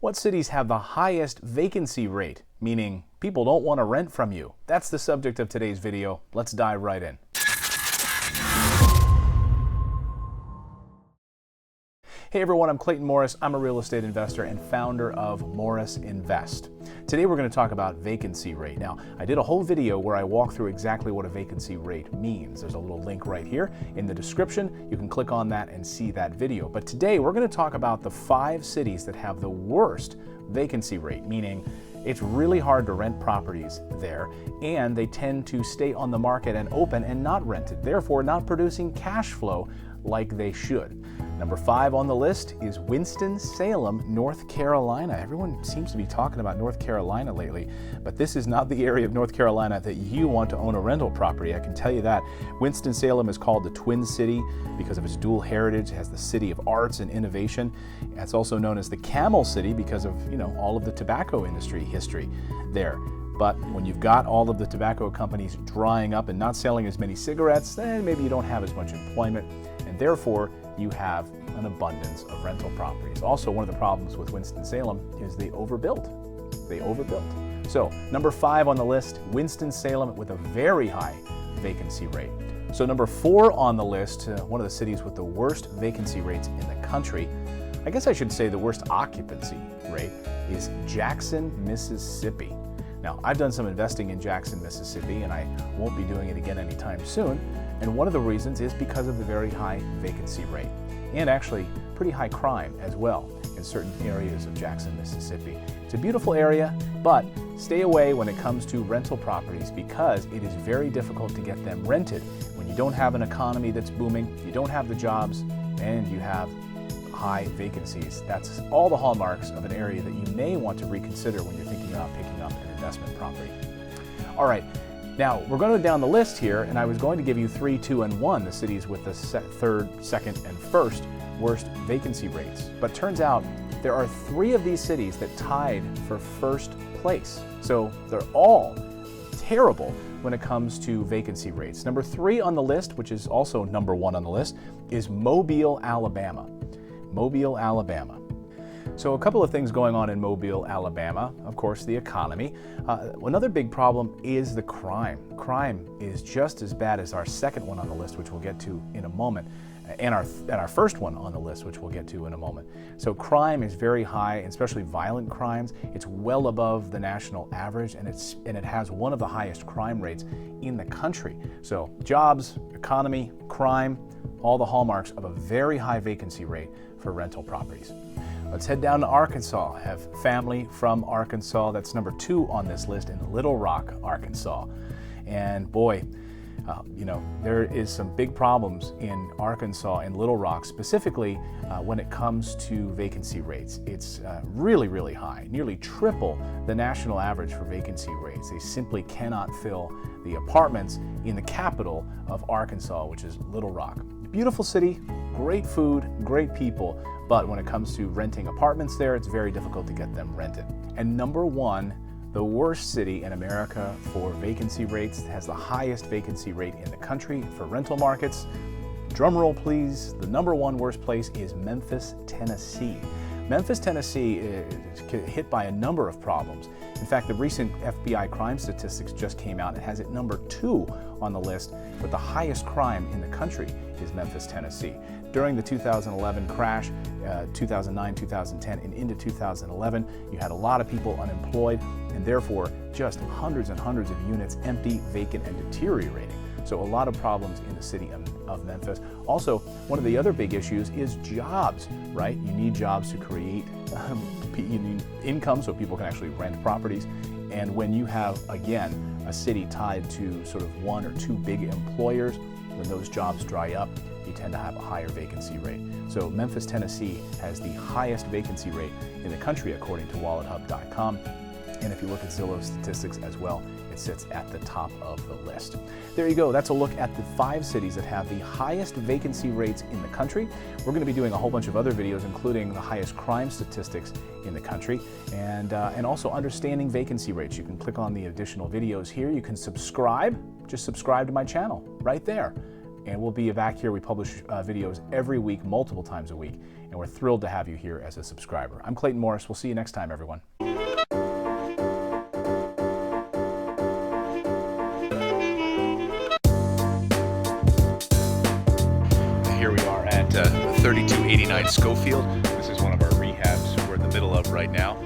What cities have the highest vacancy rate, meaning people don't want to rent from you? That's the subject of today's video. Let's dive right in. Hey everyone, I'm Clayton Morris. I'm a real estate investor and founder of Morris Invest. Today we're going to talk about vacancy rate. Now, I did a whole video where I walk through exactly what a vacancy rate means. There's a little link right here in the description. You can click on that and see that video. But today we're going to talk about the 5 cities that have the worst vacancy rate, meaning it's really hard to rent properties there, and they tend to stay on the market and open and not rented, therefore not producing cash flow like they should. Number 5 on the list is Winston-Salem, North Carolina. Everyone seems to be talking about North Carolina lately, but this is not the area of North Carolina that you want to own a rental property, I can tell you that. Winston-Salem is called the Twin City because of its dual heritage. It has the city of arts and innovation. It's also known as the Camel City because of, all of the tobacco industry history there. But when you've got all of the tobacco companies drying up and not selling as many cigarettes, then maybe you don't have as much employment, and therefore you have an abundance of rental properties. Also, one of the problems with Winston-Salem is they overbuilt. So, number 5 on the list, Winston-Salem with a very high vacancy rate. So number 4 on the list, one of the cities with the worst vacancy rates in the country, I guess I should say the worst occupancy rate, is Jackson, Mississippi. Now, I've done some investing in Jackson, Mississippi, and I won't be doing it again anytime soon. And one of the reasons is because of the very high vacancy rate, and actually pretty high crime as well in certain areas of Jackson, Mississippi. It's a beautiful area, but stay away when it comes to rental properties because it is very difficult to get them rented when you don't have an economy that's booming, you don't have the jobs, and you have high vacancies. That's all the hallmarks of an area that you may want to reconsider when you're thinking about picking up an investment property. All right, now we're going down the list here, and I was going to give you 3, 2, and 1, the cities with the third, second, and first worst vacancy rates. But turns out there are 3 of these cities that tied for first place. So they're all terrible when it comes to vacancy rates. Number 3 on the list, which is also number 1 on the list, is Mobile, Alabama. Mobile, Alabama. So a couple of things going on in Mobile, Alabama. Of course, the economy. Another big problem is the crime. Crime is just as bad as our second one on the list, which we'll get to in a moment, and our first one on the list, which we'll get to in a moment. So crime is very high, especially violent crimes. It's well above the national average, and it has one of the highest crime rates in the country. So jobs, economy, crime, all the hallmarks of a very high vacancy rate for rental properties. Let's head down to Arkansas. I have family from Arkansas. That's number 2 on this list in Little Rock, Arkansas. And boy, there is some big problems in Arkansas and Little Rock, specifically when it comes to vacancy rates. It's really, really high, nearly triple the national average for vacancy rates. They simply cannot fill the apartments in the capital of Arkansas, which is Little Rock. Beautiful city, great food, great people, but when it comes to renting apartments there, it's very difficult to get them rented. And number 1, the worst city in America for vacancy rates, has the highest vacancy rate in the country for rental markets. Drum roll, please. The number 1 worst place is Memphis, Tennessee. Memphis, Tennessee is hit by a number of problems. In fact, the recent FBI crime statistics just came out. It has it number 2 on the list, but the highest crime in the country is Memphis, Tennessee. During the 2011 crash, 2009, 2010, and into 2011, you had a lot of people unemployed, and therefore just hundreds and hundreds of units empty, vacant, and deteriorating. So a lot of problems in the city of Memphis. Also, one of the other big issues is jobs, right? You need jobs to create you need income so people can actually rent properties. And when you have, again, a city tied to sort of 1 or 2 big employers, when those jobs dry up, you tend to have a higher vacancy rate. So Memphis, Tennessee has the highest vacancy rate in the country according to WalletHub.com. And if you look at Zillow statistics as well, it sits at the top of the list. There you go. That's a look at the 5 cities that have the highest vacancy rates in the country. We're going to be doing a whole bunch of other videos, including the highest crime statistics in the country, and also understanding vacancy rates. You can click on the additional videos here. You can subscribe. Just subscribe to my channel right there. And we'll be back here. We publish videos every week, multiple times a week. and we're thrilled to have you here as a subscriber. I'm Clayton Morris. We'll see you next time, everyone. Here we are at 3289 Schofield. This is one of our rehabs we're in the middle of right now.